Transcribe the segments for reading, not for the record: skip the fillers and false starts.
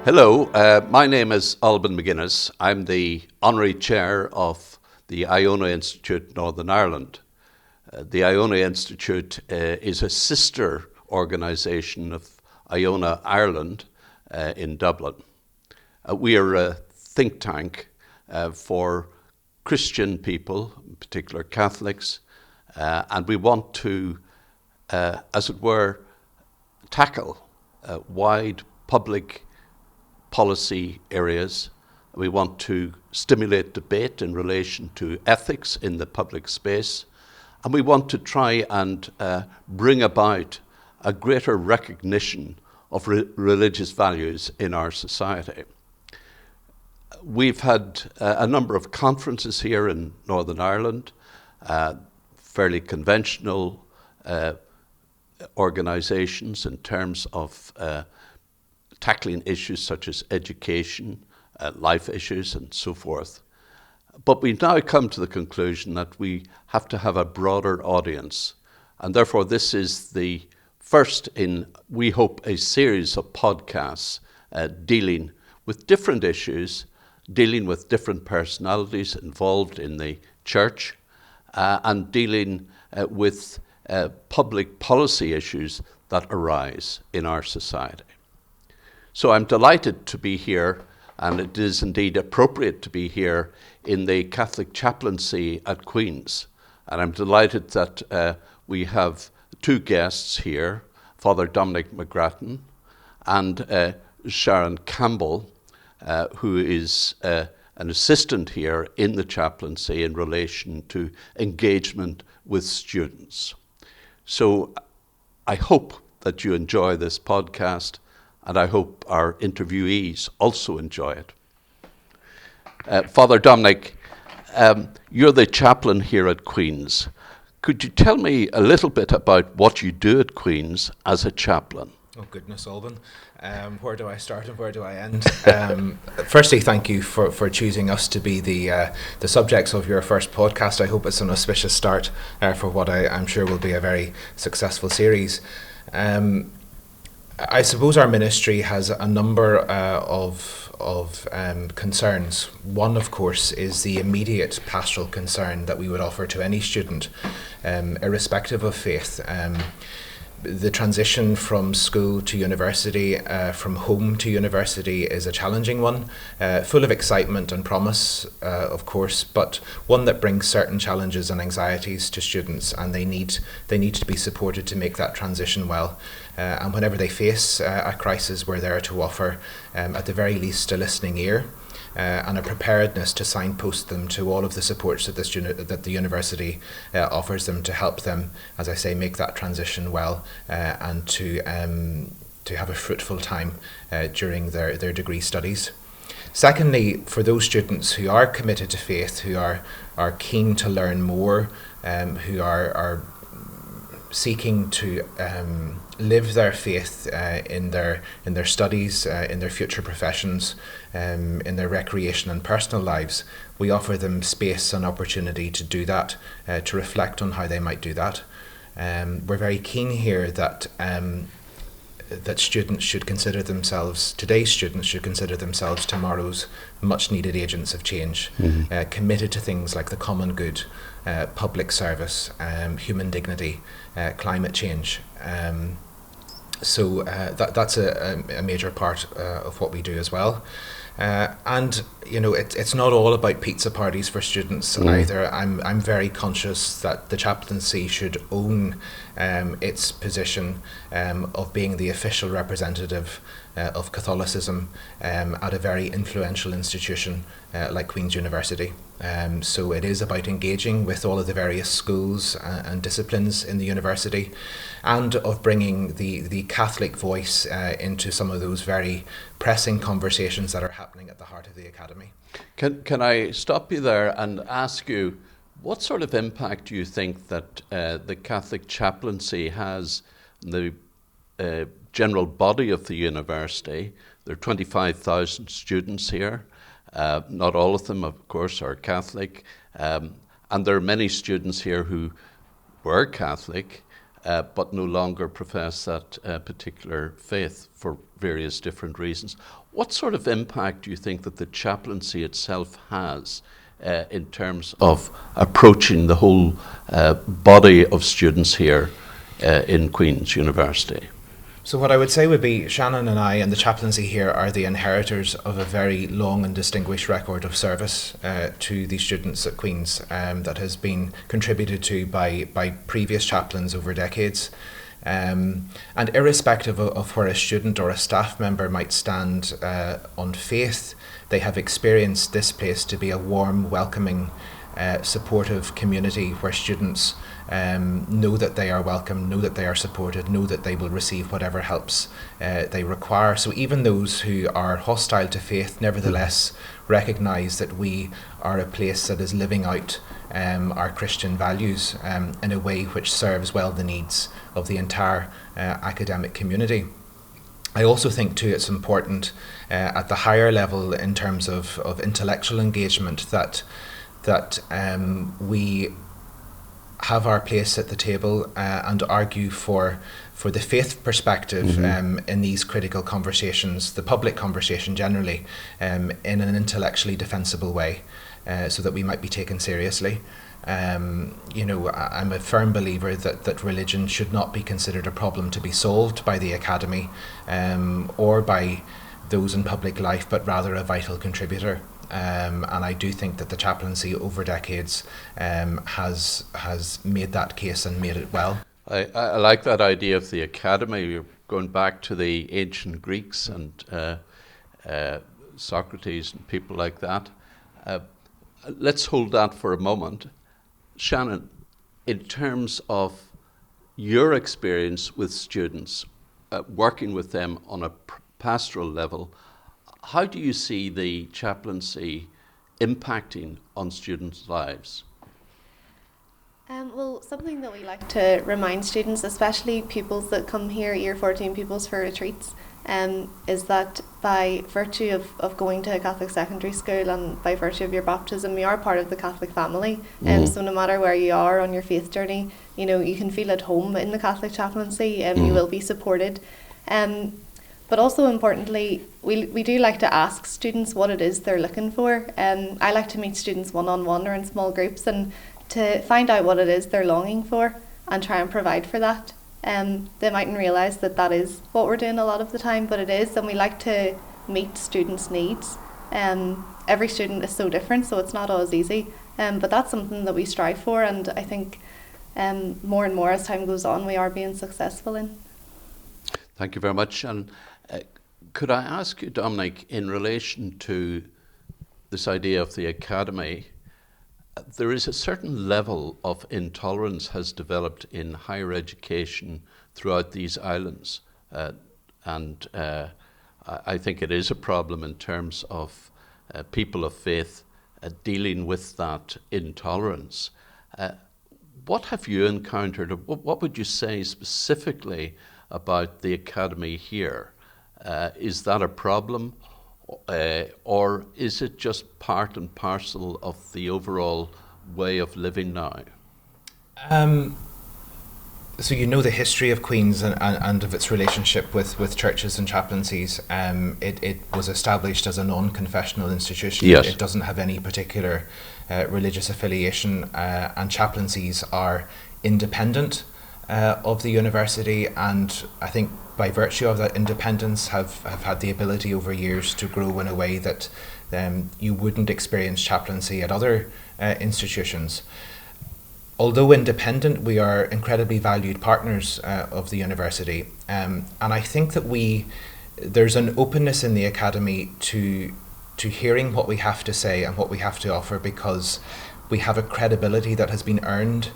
Hello, my name is Alban Maginness. I'm the Honorary Chair of the Iona Institute Northern Ireland. The Iona Institute is a sister organisation of Iona Ireland in Dublin. We are a think tank for Christian people, in particular Catholics, and we want to, as it were, tackle wide public policy areas. We want to stimulate debate in relation to ethics in the public space, and we want to try and bring about a greater recognition of religious values in our society. We've had a number of conferences here in Northern Ireland, fairly conventional organisations in terms of tackling issues such as education, life issues and so forth. But we've now come to the conclusion that we have to have a broader audience, and therefore this is the first in, we hope, a series of podcasts dealing with different issues, dealing with different personalities involved in the church, and dealing with public policy issues that arise in our society. So I'm delighted to be here, and it is indeed appropriate to be here in the Catholic Chaplaincy at Queen's. And I'm delighted that we have two guests here, Father Dominic McGrattan and Shannon Campbell, who is an assistant here in the chaplaincy in relation to engagement with students. So I hope that you enjoy this podcast, and I hope our interviewees also enjoy it. Father Dominic, you're the chaplain here at Queen's. Could you tell me a little bit about what you do at Queen's as a chaplain? Oh goodness, Alban. Where do I start and where do I end? Firstly, thank you for choosing us to be the subjects of your first podcast. I hope it's an auspicious start for what I'm sure will be a very successful series. I suppose our ministry has a number of concerns. One, of course, is the immediate pastoral concern that we would offer to any student, irrespective of faith. The transition from school to university, from home to university, is a challenging one, full of excitement and promise, of course, but one that brings certain challenges and anxieties to students, and they need to be supported to make that transition well. And whenever they face a crisis, we're there to offer, at the very least, a listening ear. And a preparedness to signpost them to all of the supports that the university offers them to help them, as I say, make that transition well, and to have a fruitful time during their degree studies. Secondly, for those students who are committed to faith, who are keen to learn more, who are seeking to live their faith in their studies, in their future professions, in their recreation and personal lives, we offer them space and opportunity to do that, to reflect on how they might do that. We're very keen here that students should consider themselves, today's students should consider themselves tomorrow's much needed agents of change, committed to things like the common good, public service, human dignity, climate change. So that's a major part of what we do as well. And you know, it's not all about pizza parties for students either. I'm very conscious that the chaplaincy should own its position of being the official representative of Catholicism at a very influential institution like Queen's University. So it is about engaging with all of the various schools and disciplines in the university, and of bringing the Catholic voice into some of those very pressing conversations that are happening at the heart of the academy. Can I stop you there and ask you, what sort of impact do you think that the Catholic chaplaincy has in the general body of the university? There are 25,000 students here. Not all of them, of course, are Catholic. And there are many students here who were Catholic but no longer profess that particular faith for various different reasons. What sort of impact do you think that the chaplaincy itself has in terms of approaching the whole body of students here in Queen's University? So what I would say would be Shannon and I and the chaplaincy here are the inheritors of a very long and distinguished record of service to the students at Queen's that has been contributed to by previous chaplains over decades. And irrespective of where a student or a staff member might stand on faith, they have experienced this place to be a warm, welcoming, supportive community where students know that they are welcome, know that they are supported, know that they will receive whatever helps they require. So even those who are hostile to faith nevertheless recognise that we are a place that is living out our Christian values in a way which serves well the needs of the entire academic community. I also think too it's important at the higher level in terms of intellectual engagement that we have our place at the table and argue for the faith perspective in these critical conversations, the public conversation generally, in an intellectually defensible way, so that we might be taken seriously. I'm a firm believer that religion should not be considered a problem to be solved by the academy or by those in public life, but rather a vital contributor. And I do think that the chaplaincy over decades has made that case and made it well. I like that idea of the academy. You're going back to the ancient Greeks and Socrates and people like that. Let's hold that for a moment. Shannon, in terms of your experience with students, working with them on a pastoral level, how do you see the chaplaincy impacting on students' lives? Well, something that we like to remind students, especially pupils that come here, Year 14 pupils for retreats, is that by virtue of going to a Catholic secondary school and by virtue of your baptism, you are part of the Catholic family. So no matter where you are on your faith journey, you can feel at home in the Catholic chaplaincy. You will be supported. But also importantly, we do like to ask students what it is they're looking for. I like to meet students one-on-one or in small groups and to find out what it is they're longing for and try and provide for that. They mightn't realise that is what we're doing a lot of the time, but it is, and we like to meet students' needs. Every student is so different, so it's not always easy, but that's something that we strive for, and I think more and more as time goes on we are being successful in. Thank you very much. And could I ask you, Dominic, in relation to this idea of the academy, there is a certain level of intolerance has developed in higher education throughout these islands. And I think it is a problem in terms of people of faith dealing with that intolerance. What have you encountered? What would you say specifically about the academy here? Is that a problem? Or is it just part and parcel of the overall way of living now? So the history of Queen's and of its relationship with churches and chaplaincies. It was established as a non-confessional institution. Yes. It doesn't have any particular religious affiliation, and chaplaincies are independent of the university, and I think by virtue of that independence have had the ability over years to grow in a way that you wouldn't experience chaplaincy at other institutions. Although independent, we are incredibly valued partners of the university, and I think that there's an openness in the academy to hearing what we have to say and what we have to offer, because we have a credibility that has been earned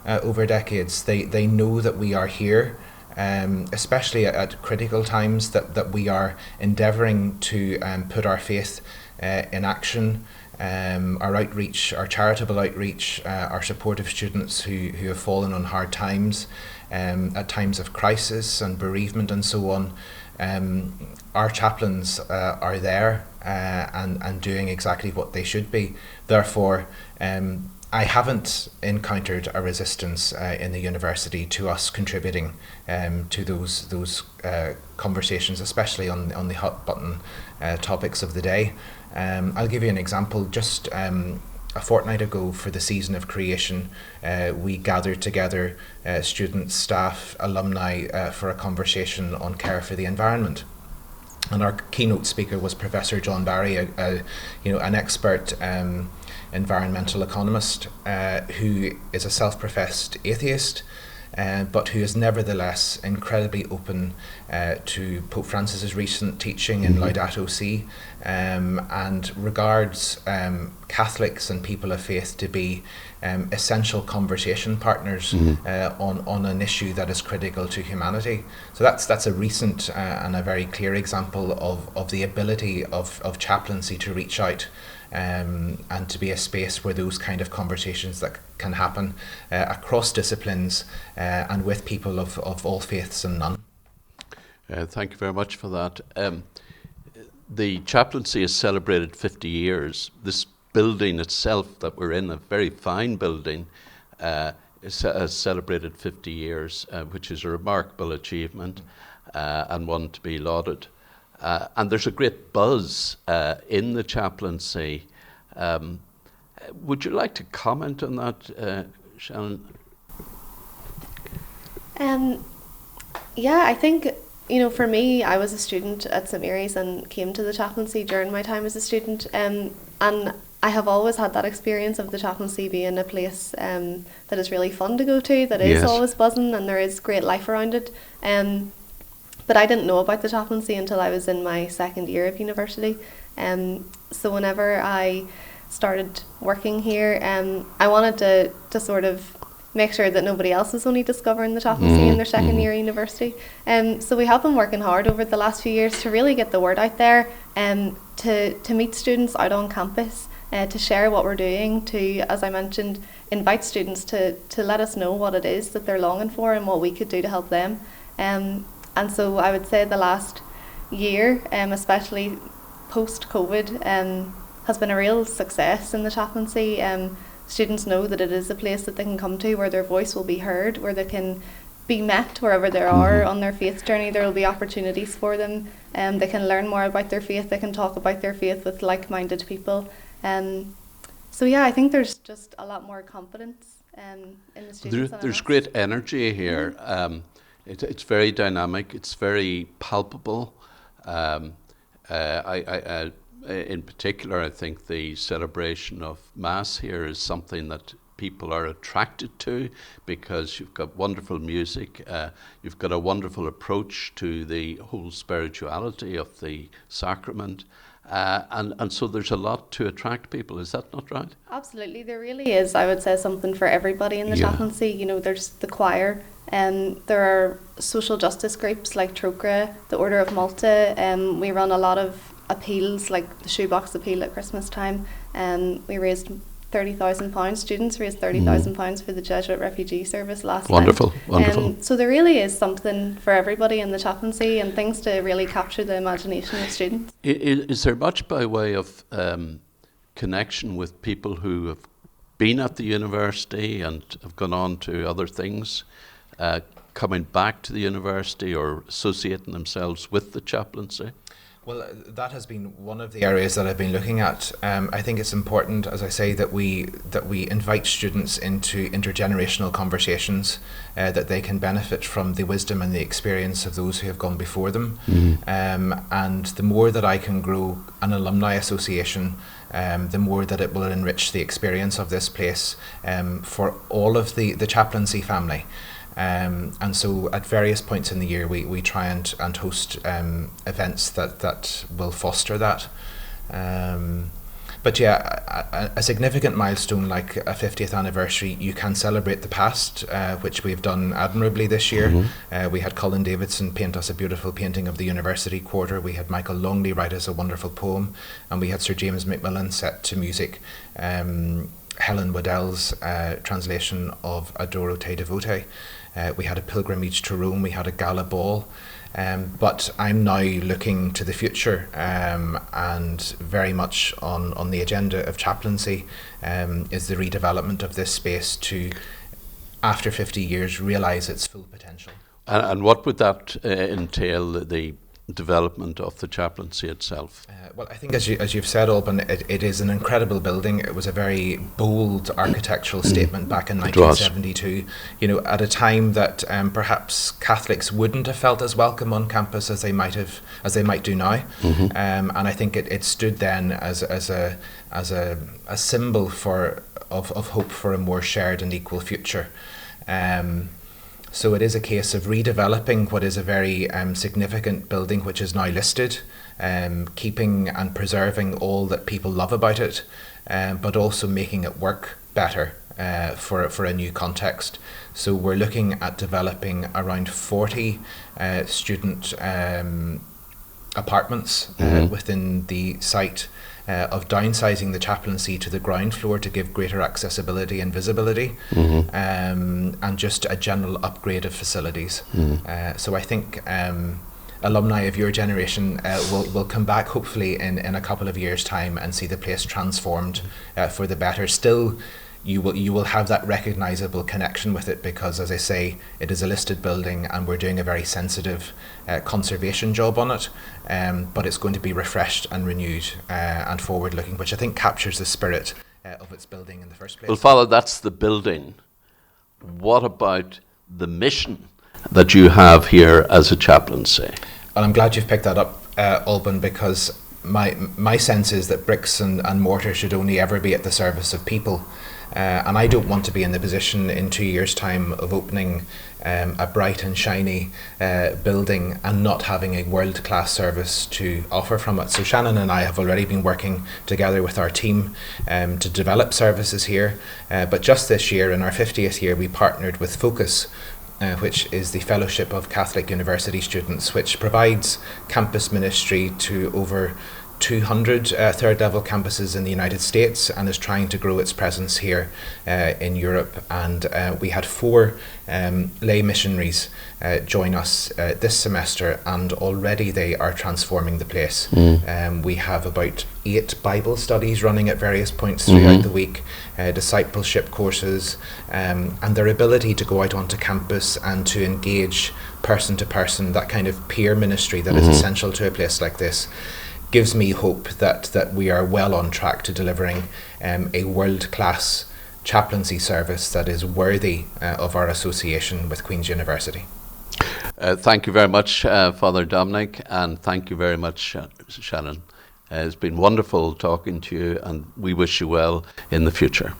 over decades. They know that we are here, especially at critical times, that we are endeavouring to put our faith in action. Our outreach, our charitable outreach, our support of students who have fallen on hard times, at times of crisis and bereavement and so on. Our chaplains are there and doing exactly what they should be. Therefore, I haven't encountered a resistance in the university to us contributing to those conversations, especially on the hot button topics of the day. I'll give you an example. Just a fortnight ago, for the season of creation, we gathered together students, staff, alumni for a conversation on care for the environment. And our keynote speaker was Professor John Barry, an expert environmental economist who is a self-professed atheist, but who is nevertheless incredibly open to Pope Francis's recent teaching in Laudato Si, and regards Catholics and people of faith to be essential conversation partners on an issue that is critical to humanity. So that's a recent and a very clear example of the ability of chaplaincy to reach out and to be a space where those kind of conversations that can happen across disciplines and with people of all faiths and none. Thank you very much for that. The chaplaincy has celebrated 50 years. This building itself that we're in, a very fine building, has celebrated 50 years, which is a remarkable achievement and one to be lauded. And there's a great buzz in the chaplaincy. Would you like to comment on that, Shannon? Yeah, I think, for me, I was a student at St Mary's and came to the chaplaincy during my time as a student. And I have always had that experience of the chaplaincy being a place that is really fun to go to, that is always buzzing, and there is great life around it. But I didn't know about the chaplaincy until I was in my second year of university. So whenever I started working here, I wanted to sort of make sure that nobody else was only discovering the chaplaincy in their second year of university. So we have been working hard over the last few years to really get the word out there, to meet students out on campus, to share what we're doing, to, as I mentioned, invite students to let us know what it is that they're longing for and what we could do to help them. And so I would say the last year, especially post-COVID, has been a real success in the chaplaincy. Students know that it is a place that they can come to where their voice will be heard, where they can be met wherever they are on their faith journey. There will be opportunities for them. They can learn more about their faith. They can talk about their faith with like-minded people. So yeah, I think there's just a lot more confidence in the students. There's great energy here. It's very dynamic. It's very palpable. In particular, I think the celebration of Mass here is something that people are attracted to, because you've got wonderful music, you've got a wonderful approach to the whole spirituality of the sacrament, and so there's a lot to attract people. Is that not right? Absolutely, there really is. I would say something for everybody in the chaplaincy. There's the choir, there are social justice groups like Trócaire, the Order of Malta. We run a lot of appeals, like the shoebox appeal at Christmas time. We raised £30,000. Students raised £30,000 for the Jesuit refugee service last time. Wonderful. So there really is something for everybody in the chaplaincy, and things to really capture the imagination of students. Is there much by way of connection with people who have been at the university and have gone on to other things, coming back to the university or associating themselves with the chaplaincy? Well, that has been one of the areas that I've been looking at. I think it's important, as I say, that we invite students into intergenerational conversations, that they can benefit from the wisdom and the experience of those who have gone before them. And the more that I can grow an alumni association, the more that it will enrich the experience of this place for all of the chaplaincy family. And so at various points in the year we try and host events that will foster that. But yeah, a significant milestone like a 50th anniversary, you can celebrate the past, which we've done admirably this year. We had Colin Davidson paint us a beautiful painting of the University Quarter. We had Michael Longley write us a wonderful poem, and we had Sir James Macmillan set to music Helen Waddell's translation of Adoro Te Devote. We had a pilgrimage to Rome, we had a gala ball. But I'm now looking to the future, and very much on the agenda of chaplaincy is the redevelopment of this space to, after 50 years, realise its full potential. And what would that entail, the development of the chaplaincy itself? Well, I think as you've said, Alban, it is an incredible building. It was a very bold architectural statement back in 1972. You know, at a time that perhaps Catholics wouldn't have felt as welcome on campus as they might do now. And I think it stood then as a symbol of hope for a more shared and equal future. So it is a case of redeveloping what is a very significant building which is now listed, keeping and preserving all that people love about it, but also making it work better for a new context. So we're looking at developing around 40 student apartments within the site, of downsizing the chaplaincy to the ground floor to give greater accessibility and visibility, and just a general upgrade of facilities. So I think alumni of your generation will come back hopefully in a couple of years' time and see the place transformed for the better. Still, you will have that recognisable connection with it because, as I say, it is a listed building and we're doing a very sensitive conservation job on it, but it's going to be refreshed and renewed and forward-looking, which I think captures the spirit of its building in the first place. Well, Father, that's the building. What about the mission that you have here as a chaplaincy? And I'm glad you've picked that up, Alban, because my sense is that bricks and mortar should only ever be at the service of people. And I don't want to be in the position in 2 years' time of opening a bright and shiny building and not having a world-class service to offer from it. So Shannon and I have already been working together with our team to develop services here. But just this year, in our 50th year, we partnered with Focus, which is the Fellowship of Catholic University Students, which provides campus ministry to over 200 third level campuses in the United States and is trying to grow its presence here in Europe. And we had 4 lay missionaries join us this semester, and already they are transforming the place. We have about 8 Bible studies running at various points throughout the week, discipleship courses, and their ability to go out onto campus and to engage person to person, that kind of peer ministry that is essential to a place like this, gives me hope that we are well on track to delivering a world-class chaplaincy service that is worthy of our association with Queen's University. Thank you very much, Father Dominic, and thank you very much, Shannon. It's been wonderful talking to you, and we wish you well in the future.